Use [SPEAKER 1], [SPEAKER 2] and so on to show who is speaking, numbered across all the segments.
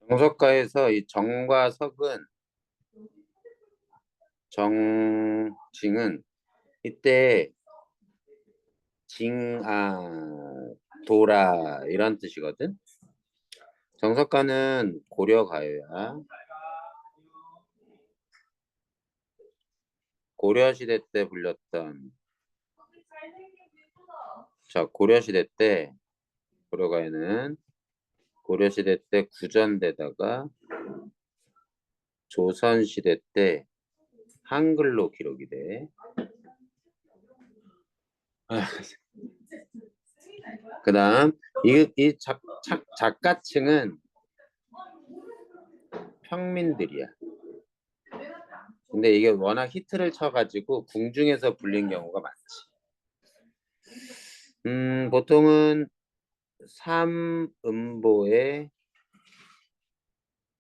[SPEAKER 1] 정석가에서 이 정과 석은 정징은 이때 도라 이런 뜻이거든. 정석가는 고려가요야. 고려시대 때 불렸던 고려시대 때 고려가요는 고려시대 때 구전되다가 조선시대 때 한글로 기록이 돼. 그다음 이 작가층은 평민들이야. 근데 이게 워낙 히트를 쳐가지고 궁중에서 불린 경우가 많지. 보통은 삼음보에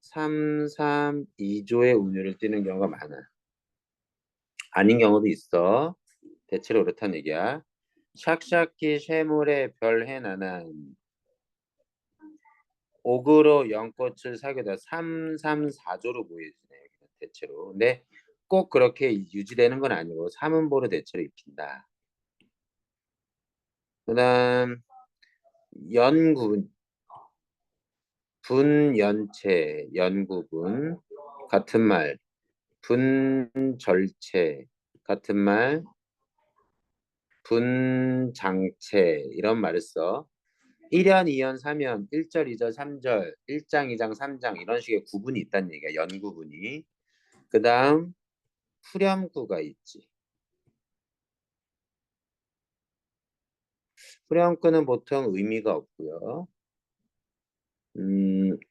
[SPEAKER 1] 332조의 운율을 띠는 경우가 많아. 아닌 경우도 있어. 대체로 그렇다는 얘기야. 샥샤키 쉐몰의 별해나난 옥으로 연꽃을 사귀다 334조로 보여지네. 대체로. 근데 꼭 그렇게 유지되는 건 아니고 삼음보로 대체로 입힌다. 그다음 연구 분연체 연구분 같은 말 분절체 같은 말 분장체 이런 말을 써. 1연, 2연, 3연, 1절, 2절, 3절, 1장, 2장, 3장 이런 식의 구분이 있다는 얘기야. 연구분이. 그 다음 후렴구가 있지. 후렴구는 보통 의미가 없고요.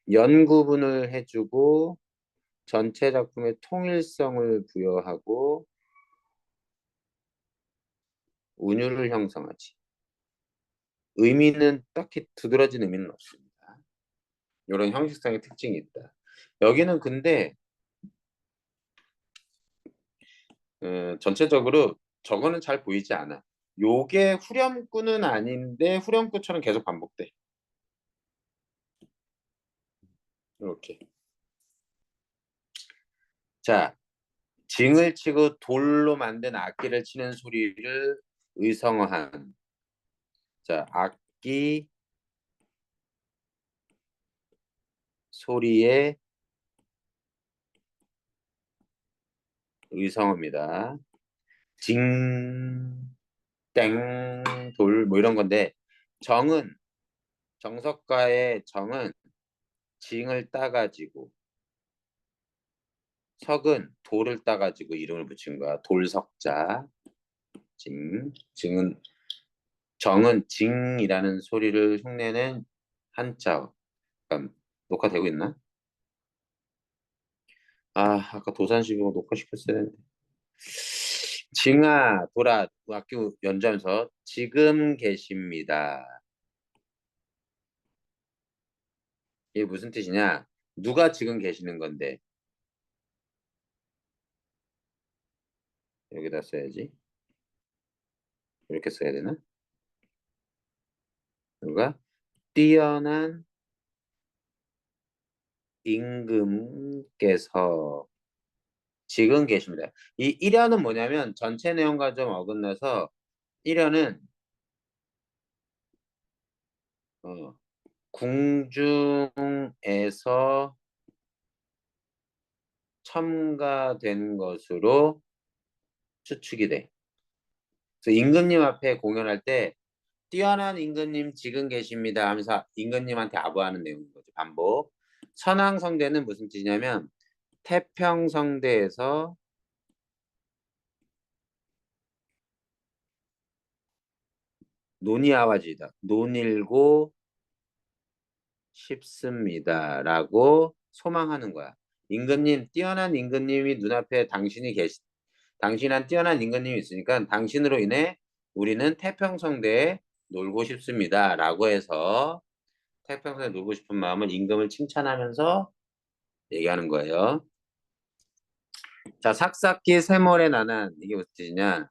[SPEAKER 1] 연구분을 해주고 전체 작품의 통일성을 부여하고 운율을 형성하지. 의미는 딱히 두드러진 의미는 없습니다. 이런 형식상의 특징이 있다. 여기는 근데 전체적으로 저거는 잘 보이지 않아. 요게 후렴구는 아닌데 후렴구처럼 계속 반복돼. 이렇게. 자, 징을 치고 돌로 만든 악기를 치는 소리를 의성어한. 자, 악기 소리의 의성어입니다. 징, 땡, 돌, 뭐 이런 건데, 정은, 정석가의 정은 징을 따가지고, 석은 돌을 따가지고 이름을 붙인 거야. 돌석자. 징은 정은 징이라는 소리를 흉내낸 한자. 잠깐 녹화되고 있나? 아까 도산식으로 녹화시켰어야 했는데. 징아 돌아 학교 연주하면서 지금 계십니다. 이게 무슨 뜻이냐? 누가 지금 계시는 건데 여기다 써야지. 이렇게 써야 되나? 누가 뛰어난 임금께서 지금 계십니다. 이 1연은 뭐냐면 전체 내용과 좀 어긋나서 1연은 궁중에서 첨가된 것으로 추측이 돼. 그래서 임금님 앞에 공연할 때 뛰어난 임금님 지금 계십니다 하면서 임금님한테 아부하는 내용인 거죠. 반복. 천황성대는 무슨 뜻이냐면 태평성대에서 논의아와지다. 논일고 싶습니다라고 소망하는 거야. 임금님, 뛰어난 임금님이 눈앞에 당신한 뛰어난 임금님이 있으니까 당신으로 인해 우리는 태평성대에 놀고 싶습니다라고 해서 태평성대에 놀고 싶은 마음을 임금을 칭찬하면서 얘기하는 거예요. 자, 삭삭기 세몰의 나난 이게 무슨 뜻이냐?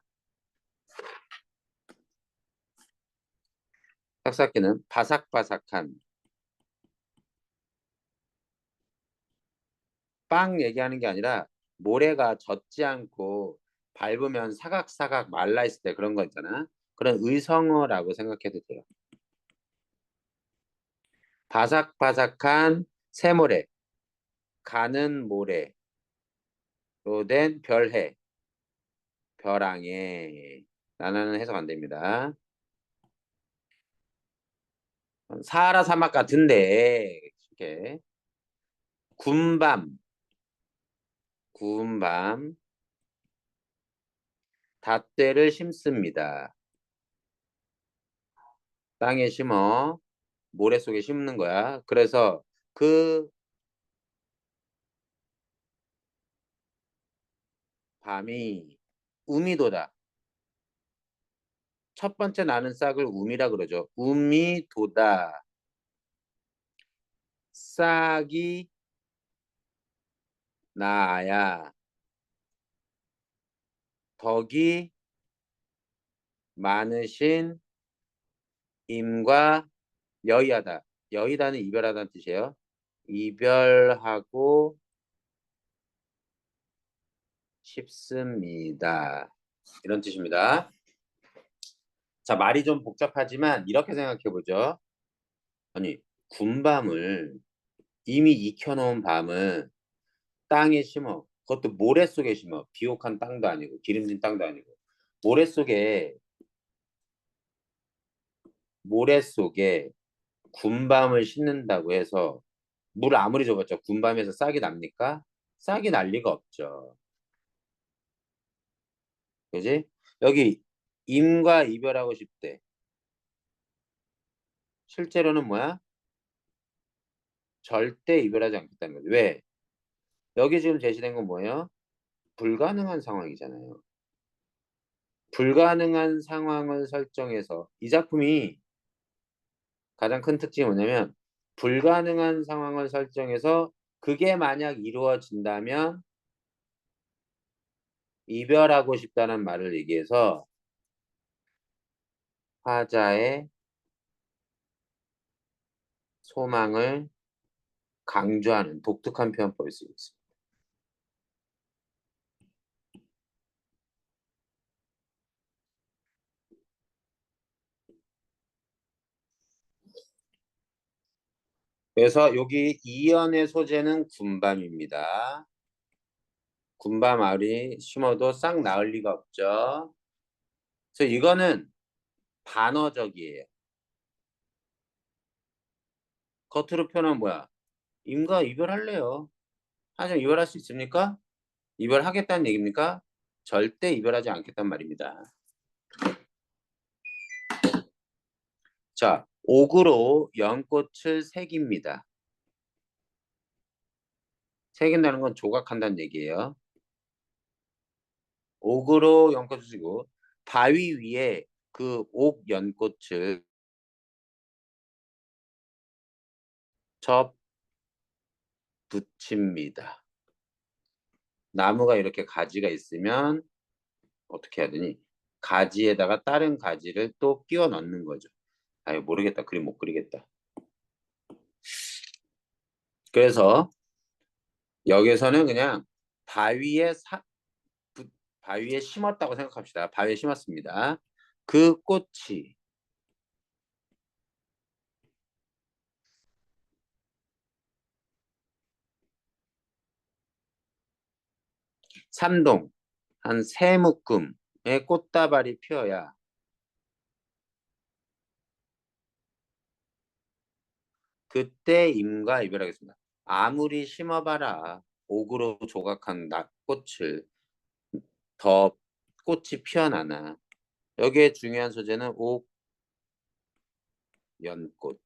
[SPEAKER 1] 삭삭기는 바삭바삭한 빵 얘기하는 게 아니라 모래가 젖지 않고 밟으면 사각사각 말라 있을 때 그런 거 있잖아. 그런 의성어라고 생각해도 돼요. 바삭바삭한 새모래, 가는 모래로 된 별해, 벼랑에. 나는 해석 안 됩니다. 사하라 사막 같은데 이렇게 군밤, 군밤, 닷대를 심습니다. 땅에 심어 모래 속에 심는 거야. 그래서 그 밤이 우미도다. 첫 번째 나는 싹을 우미라 그러죠. 우미도다. 싹이 나야 덕이 많으신 임과 여의하다. 여의다는 이별하다는 뜻이에요. 이별하고 싶습니다. 이런 뜻입니다. 자, 말이 좀 복잡하지만 이렇게 생각해 보죠. 아니, 군밤을 이미 익혀놓은 밤은 땅에 심어. 그것도 모래 속에 심어. 비옥한 땅도 아니고 기름진 땅도 아니고 모래 속에 군밤을 심는다고 해서 물 아무리 줘봤자 군밤에서 싹이 납니까? 싹이 날 리가 없죠. 그지? 여기 임과 이별하고 싶대. 실제로는 뭐야? 절대 이별하지 않겠다는 거지. 왜? 여기 지금 제시된 건 뭐예요? 불가능한 상황이잖아요. 불가능한 상황을 설정해서 이 작품이 가장 큰 특징이 뭐냐면 불가능한 상황을 설정해서 그게 만약 이루어진다면 이별하고 싶다는 말을 얘기해서 화자의 소망을 강조하는 독특한 표현법을 쓰고 있습니다. 그래서 여기 이연의 소재는 군밤입니다. 군밤 알이 심어도 싹 나을 리가 없죠. 그래서 이거는 반어적이에요. 겉으로 표현은 뭐야? 임과 이별할래요. 하지만 이별할 수 있습니까? 이별하겠다는 얘기입니까? 절대 이별하지 않겠단 말입니다. 자, 옥으로 연꽃을 새깁니다. 새긴다는 건 조각한다는 얘기예요. 옥으로 연꽃을 쓰고 바위 위에 그 옥 연꽃을 접 붙입니다. 나무가 이렇게 가지가 있으면 어떻게 해야 되니? 가지에다가 다른 가지를 또 끼워 넣는 거죠. 아유, 모르겠다. 그림 못 그리겠다. 그래서 여기서는 그냥 바위에 바위에 심었다고 생각합시다. 바위에 심었습니다. 그 꽃이 삼동 한 세 묶음의 꽃다발이 피어야 그때 임과 이별하겠습니다. 아무리 심어봐라. 옥으로 조각한 꽃을 더 꽃이 피어나나. 여기에 중요한 소재는 옥, 연꽃.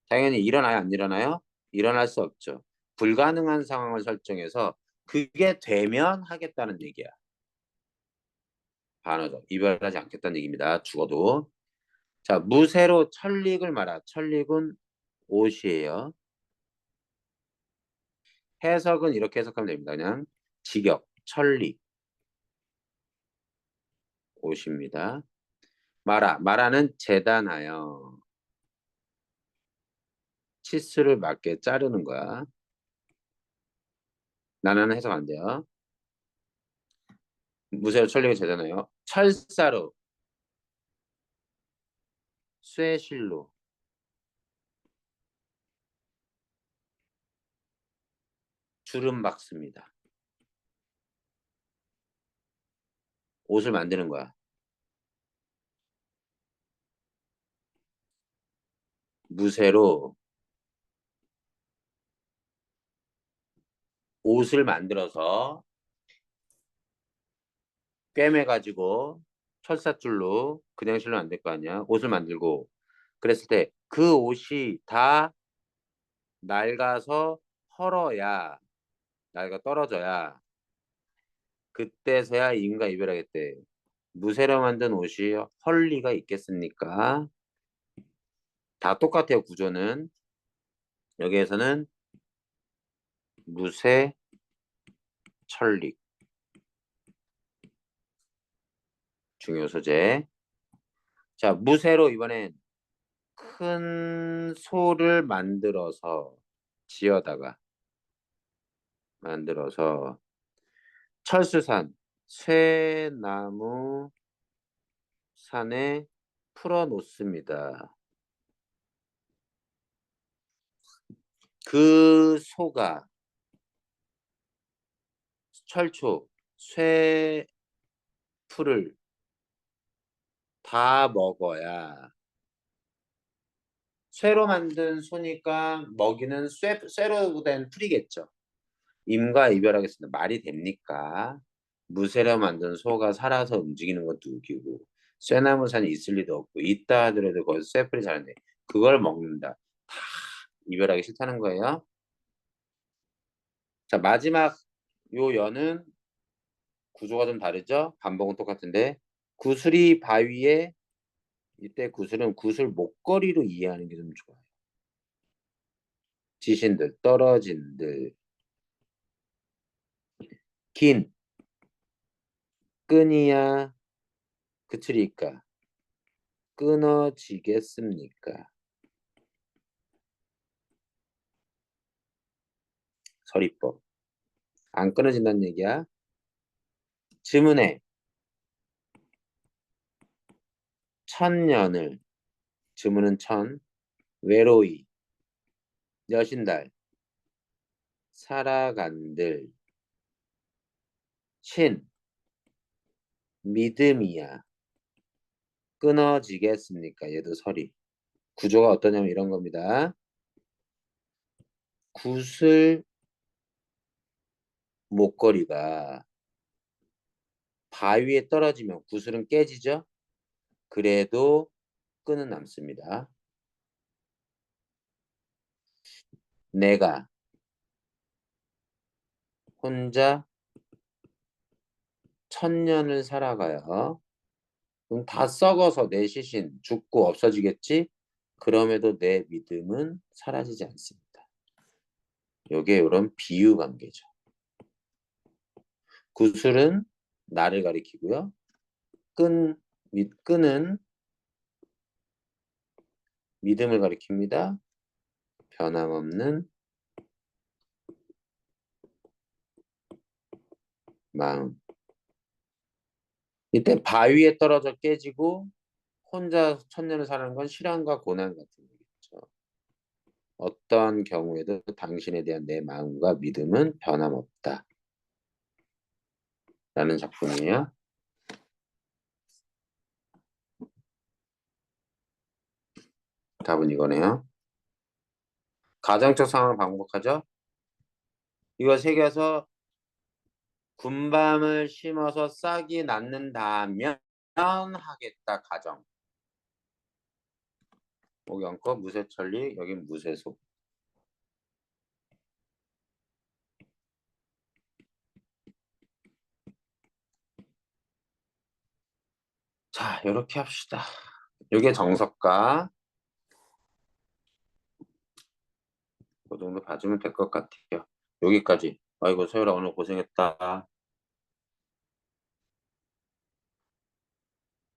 [SPEAKER 1] 당연히 일어나요, 안 일어나요? 일어날 수 없죠. 불가능한 상황을 설정해서 그게 되면 하겠다는 얘기야. 반어적. 이별하지 않겠다는 얘기입니다. 죽어도. 자, 무쇠로 천릭을 말아. 천릭은 옷이에요. 해석은 이렇게 해석하면 됩니다. 그냥 직역, 천릭, 옷입니다. 마라는 재단하여 치수를 맞게 자르는 거야. 나는 해석 안 돼요. 무쇠로 철리가 되잖아요. 철사로, 쇠실로, 주름 박습니다. 옷을 만드는 거야. 무쇠로 옷을 만들어서 꿰매가지고 철사줄로 그냥 실로 안 될 거 아니야. 옷을 만들고 그랬을 때 그 옷이 다 낡아서 헐어야 낡아 떨어져야 그때서야 인과 이별하겠대. 무쇠로 만든 옷이 헐 리가 있겠습니까? 다 똑같아요. 구조는. 여기에서는 무쇠 철릭 중요 소재. 자, 무쇠로 이번엔 큰 소를 지어다가 만들어서 철수산, 쇠나무 산에 풀어 놓습니다. 그 소가 철초, 쇠풀을 다 먹어야 쇠로 만든 소니까 먹이는 쇠로 된 풀이겠죠. 임과 이별하겠습니다. 말이 됩니까? 무쇠로 만든 소가 살아서 움직이는 것도 웃기고 쇠나무산이 있을 리도 없고 있다 하더라도 거기서 쇠풀이 자는데 그걸 먹는다. 다 이별하기 싫다는 거예요. 자, 마지막 요 연은 구조가 좀 다르죠? 반복은 똑같은데 구슬이 바위에 이때 구슬은 구슬 목걸이로 이해하는 게 좀 좋아요. 지신들, 떨어진들, 긴, 끈이야, 그치리까, 끊어지겠습니까? 서리법. 안 끊어진다는 얘기야. 지문에 천년을, 지문은 천, 외로이, 여신달, 살아간들, 신, 믿음이야. 끊어지겠습니까? 얘도 서리. 구조가 어떠냐면 이런 겁니다. 구슬 목걸이가 바위에 떨어지면 구슬은 깨지죠? 그래도 끈은 남습니다. 내가 혼자 천년을 살아가요. 그럼 다 썩어서 내 시신 죽고 없어지겠지? 그럼에도 내 믿음은 사라지지 않습니다. 요게 이런 비유 관계죠. 구슬은 나를 가리키고요. 끈은 믿음을 가리킵니다. 변함없는 마음. 이때 바위에 떨어져 깨지고 혼자 천년을 사는 건 실현과 고난 같은 얘기죠. 어떠한 경우에도 당신에 대한 내 마음과 믿음은 변함없다. 라는 작품이에요. 답은 이거네요. 가정적 상황을 반복하죠. 이거 새겨서 군밤을 심어서 싹이 낳는다면 하겠다. 가정. 목연껏 무쇠천리, 여긴 무쇠소. 자, 이렇게 합시다. 이게 정석가. 그 정도 봐주면 될 것 같아요. 여기까지. 아이고, 소율아 오늘 고생했다.